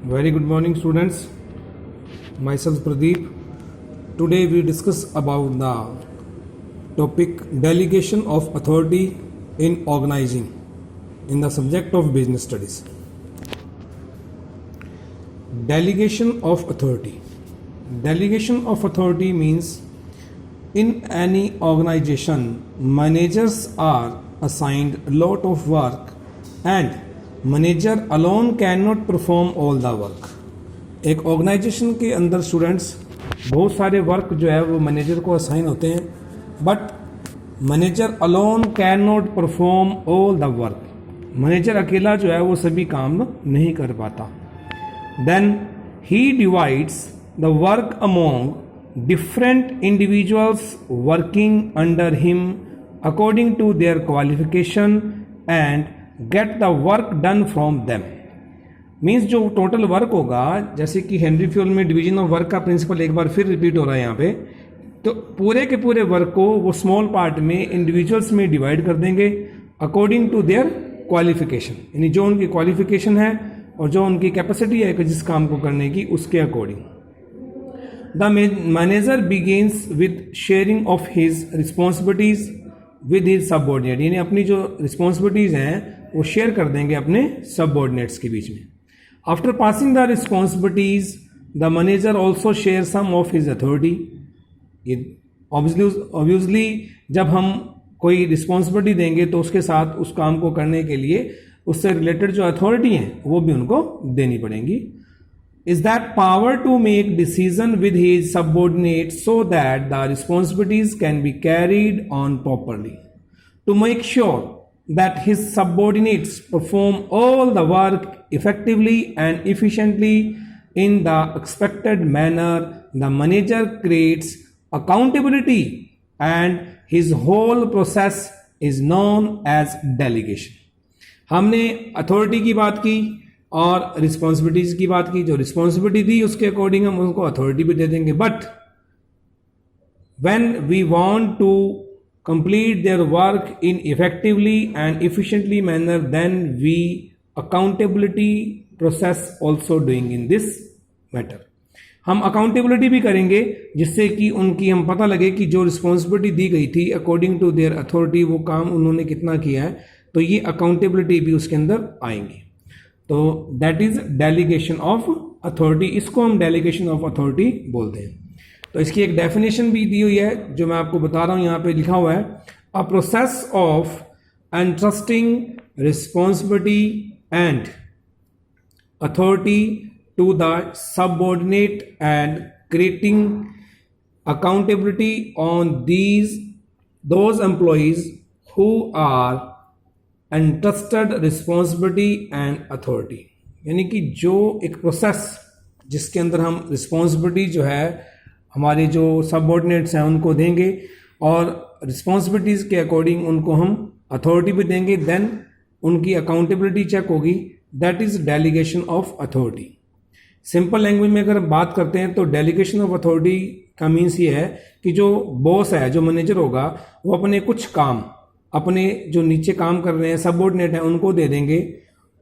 Very good morning, students. Myself Pradeep. Today we discuss about the topic delegation of authority in organizing in the subject of business studies. Delegation of authority. Delegation of authority means in any organization, managers are assigned a lot of work and manager alone cannot perform all the work. एक organisation के अंदर students बहुत सारे work जो है वो manager को assign होते हैं, but manager alone can not perform all the work. Manager अकेला जो है वो सभी काम नहीं कर पाता. Then he divides the work among different individuals working under him according to their qualification and get the work done from them. Means जो टोटल वर्क होगा, जैसे कि हेनरी फ्यूल में डिवीजन ऑफ वर्क का प्रिंसिपल एक बार फिर repeat हो रहा है यहाँ पे, तो पूरे के पूरे वर्क को वो स्मॉल पार्ट में इंडिविजुअल्स में डिवाइड कर देंगे अकॉर्डिंग टू देयर क्वालिफिकेशन, यानी जो उनकी क्वालिफिकेशन है और जो उनकी कैपेसिटी है जिस काम को करने की उसके according. The manager begins with sharing of his responsibilities with his subordinate, यानी अपनी जो रिस्पॉन्सिबिलिटीज हैं वो शेयर कर देंगे अपने सबऑर्डिनेट्स के बीच में. After passing the responsibilities the manager also share some of his authority. Obviously जब हम कोई रिस्पॉन्सिबिलिटी देंगे तो उसके साथ उस काम को करने के लिए उससे रिलेटेड जो अथॉरिटी हैं वो भी उनको देनी पड़ेंगी. Is that power to make decision with his subordinate so that the responsibilities can be carried on properly to make sure that his subordinates perform all the work effectively and efficiently in the expected manner. The manager creates accountability and his whole process is known as delegation. हमने authority की बात की और responsibilities की बात की. जो responsibility दी उसके अकॉर्डिंग हम उनको अथॉरिटी भी दे देंगे, but when we want to complete their work in effectively and efficiently manner, then we accountability process also doing in this matter. हम अकाउंटेबिलिटी भी करेंगे जिससे कि उनकी हम पता लगे कि जो रिस्पॉन्सिबिलिटी दी गई थी अकॉर्डिंग टू देयर अथॉरिटी वो काम उन्होंने कितना किया है, तो ये अकाउंटेबिलिटी भी उसके अंदर आएंगी. तो that is delegation of authority. इसको हम डेलीगेशन ऑफ अथॉरिटी बोलते हैं. तो इसकी एक डेफिनेशन भी दी हुई है जो मैं आपको बता रहा हूं. यहां पे लिखा हुआ है a process of entrusting responsibility and authority to the subordinate and creating accountability on those employees who are entrusted responsibility and authority. यानी कि जो एक प्रोसेस जिसके अंदर हम रिस्पॉन्सिबिलिटी जो है हमारे जो सबऑर्डिनेट्स हैं उनको देंगे और रिस्पॉन्सिबिलिटीज़ के अकॉर्डिंग उनको हम अथॉरिटी भी देंगे, देन उनकी अकाउंटेबिलिटी चेक होगी. That is delegation of authority. Simple language में अगर हम बात करते हैं तो डेलीगेशन ऑफ अथॉरिटी का मीन्स ये है कि जो बॉस है, जो मैनेजर होगा, वो अपने कुछ काम अपने जो नीचे काम कर रहे हैं सबऑर्डिनेट हैं उनको दे देंगे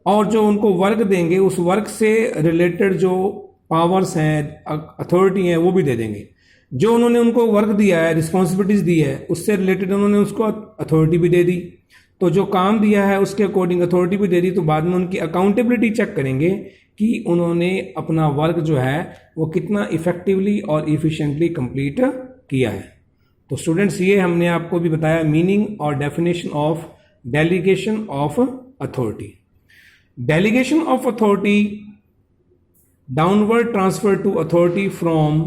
और जो उनको वर्क देंगे उस वर्क से रिलेटेड जो पावर्स हैं, अथॉरिटी हैं, वो भी दे देंगे. जो उन्होंने उनको वर्क दिया है, रिस्पॉन्सिबिलिटीज दी है, उससे रिलेटेड उन्होंने उसको अथॉरिटी भी दे दी. तो जो काम दिया है उसके अकॉर्डिंग अथॉरिटी भी दे दी. तो बाद में उनकी अकाउंटेबिलिटी चेक करेंगे कि उन्होंने अपना वर्क जो है वो कितना इफेक्टिवली और इफिशिएंटली कंप्लीट किया है. तो स्टूडेंट्स, ये हमने आपको भी बताया मीनिंग और definition of delegation of authority. Delegation of authority downward transfer to authority from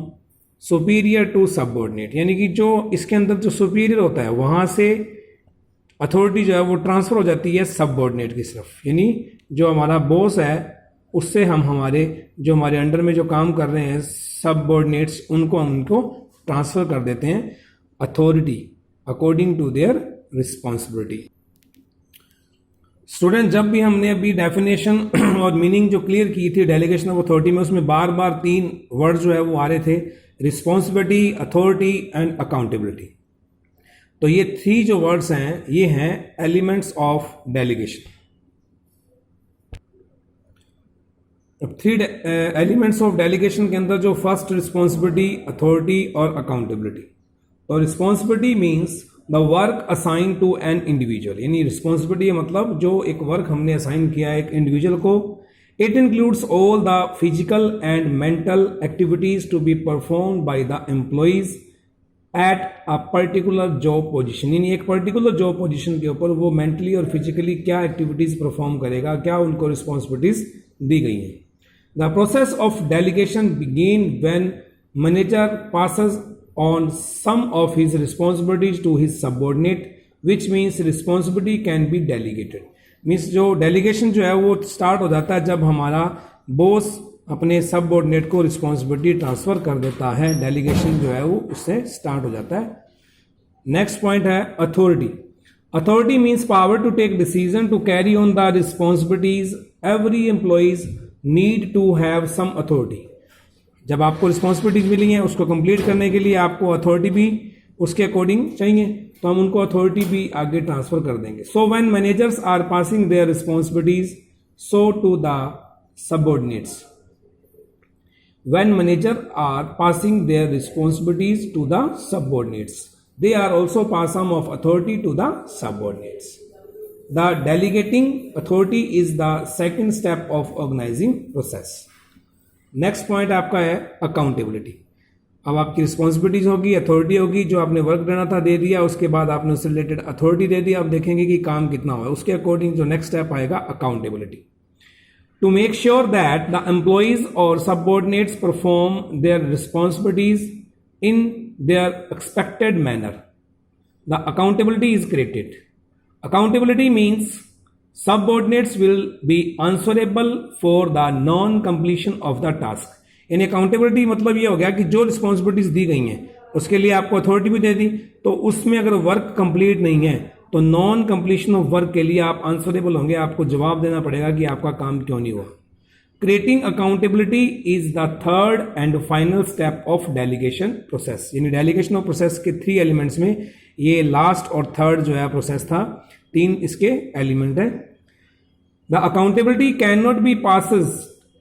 superior to subordinate, यानी कि जो इसके अंदर जो सुपीरियर होता है वहां से अथॉरिटी जो है वो ट्रांसफर हो जाती है सबऑर्डिनेट की तरफ. यानी जो हमारा बॉस है उससे हम जो हमारे अंडर में जो काम कर रहे हैं सबऑर्डिनेट्स उनको ट्रांसफर कर देते हैं authority according to their responsibility. Student, जब भी हमने अभी डेफिनेशन और मीनिंग जो क्लियर की थी डेलीगेशन ऑफ अथॉरिटी में, उसमें बार बार 3 वर्ड जो है वो आ रहे थे, रिस्पॉन्सिबिलिटी, अथॉरिटी एंड अकाउंटेबिलिटी. तो ये 3 जो वर्ड्स हैं ये हैं एलिमेंट्स ऑफ डेलीगेशन. अब थ्री एलिमेंट्स ऑफ डेलीगेशन के अंदर जो फर्स्ट रिस्पॉन्सिबिलिटी, अथॉरिटी और अकाउंटेबिलिटी। तो responsibility means the work assign to an individual, यानी रिस्पॉन्सिबिलिटी मतलब जो एक वर्क हमने असाइन किया है एक इंडिविजुअल को। It includes all the physical and mental activities to be perform by the employees at a particular job position, यानी एक पर्टिकुलर जॉब पोजीशन के ऊपर वो मेंटली और फिजिकली क्या एक्टिविटीज परफॉर्म करेगा, क्या उनको रिस्पॉन्सिबिलिटीज दी गई हैं। The process of delegation begin when manager passes on some of his responsibilities to his subordinate, which means responsibility can be delegated. Means जो डेलीगेशन जो है वो स्टार्ट हो जाता है जब हमारा बॉस अपने सबऑर्डिनेट को रिस्पॉन्सिबिलिटी ट्रांसफर कर देता है, डेलीगेशन जो है वो उससे स्टार्ट हो जाता है। नेक्स्ट पॉइंट है authority. Authority means power to take decision to carry on the responsibilities. Every employees need to have some authority. जब आपको रिस्पॉन्सिबिलिटीज मिली हैं उसको कंप्लीट करने के लिए आपको अथॉरिटी भी उसके अकॉर्डिंग चाहिए, तो हम उनको अथॉरिटी भी आगे ट्रांसफर कर देंगे। So when managers are passing their responsibilities so to the subordinates, when manager are passing their responsibilities to the subordinates, they are also pass some of authority to the subordinates. The delegating authority is the second step of organizing process. Next point आपका है accountability. अब आपकी responsibilities होगी, authority होगी, जो आपने work देना था दे दिया, उसके बाद आपने उससे रिलेटेड अथॉरिटी दे दिया। अब देखेंगे कि काम कितना हुआ, उसके अकॉर्डिंग जो नेक्स्ट स्टेप आएगा accountability. To make sure that the employees और subordinates perform their responsibilities in their expected manner, the accountability is created. Accountability means subordinates will be answerable for the non completion of the task. यानी accountability मतलब ये हो गया कि जो responsibilities दी गई हैं उसके लिए आपको अथॉरिटी भी दे दी, तो उसमें अगर वर्क कंप्लीट नहीं है तो नॉन कंप्लीशन ऑफ वर्क के लिए आप आंसरेबल होंगे, आपको जवाब देना पड़ेगा कि आपका काम क्यों नहीं हुआ। Creating accountability is the third and final step of delegation process. यानी डेलीगेशन ऑफ प्रोसेस के 3 एलिमेंट्स में ये लास्ट और थर्ड जो है प्रोसेस था, 3 इसके एलिमेंट है। The accountability can not be passes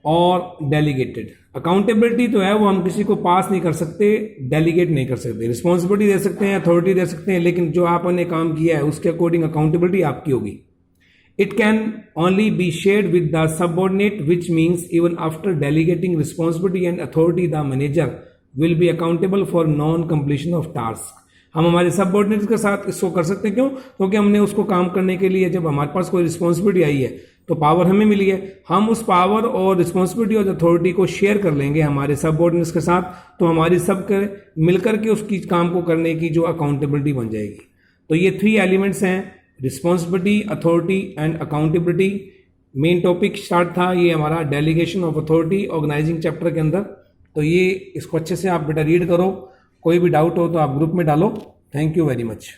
और डेलीगेटेड। अकाउंटेबिलिटी तो है वो हम किसी को पास नहीं कर सकते, डेलीगेट नहीं कर सकते। रिस्पॉन्सिबिलिटी दे सकते हैं, अथॉरिटी दे सकते हैं, लेकिन जो आपने काम किया है उसके अकॉर्डिंग अकाउंटेबिलिटी आपकी होगी। It can only be shared with the subordinate, which means even after delegating responsibility and authority the manager will be accountable for non completion of task. हम हमारे सबऑर्डिनेट्स के साथ इसको कर सकते हैं, क्यों? क्योंकि हमने उसको काम करने के लिए जब हमारे पास कोई रिस्पॉन्सिबिलिटी आई है तो पावर हमें मिली है, हम उस पावर और रिस्पॉन्सिबिलिटी और अथॉरिटी को शेयर कर लेंगे हमारे सबऑर्डिनेट्स के साथ, तो हमारी सब मिलकर के उसकी काम को करने की जो अकाउंटेबिलिटी बन जाएगी। तो ये 3 एलिमेंट्स हैं, responsibility, authority and accountability. Main topic start था ये हमारा delegation of authority organizing chapter के अंदर। तो ये इसको अच्छे से आप बेटा रीड करो, कोई भी डाउट हो तो आप ग्रुप में डालो। Thank you very much.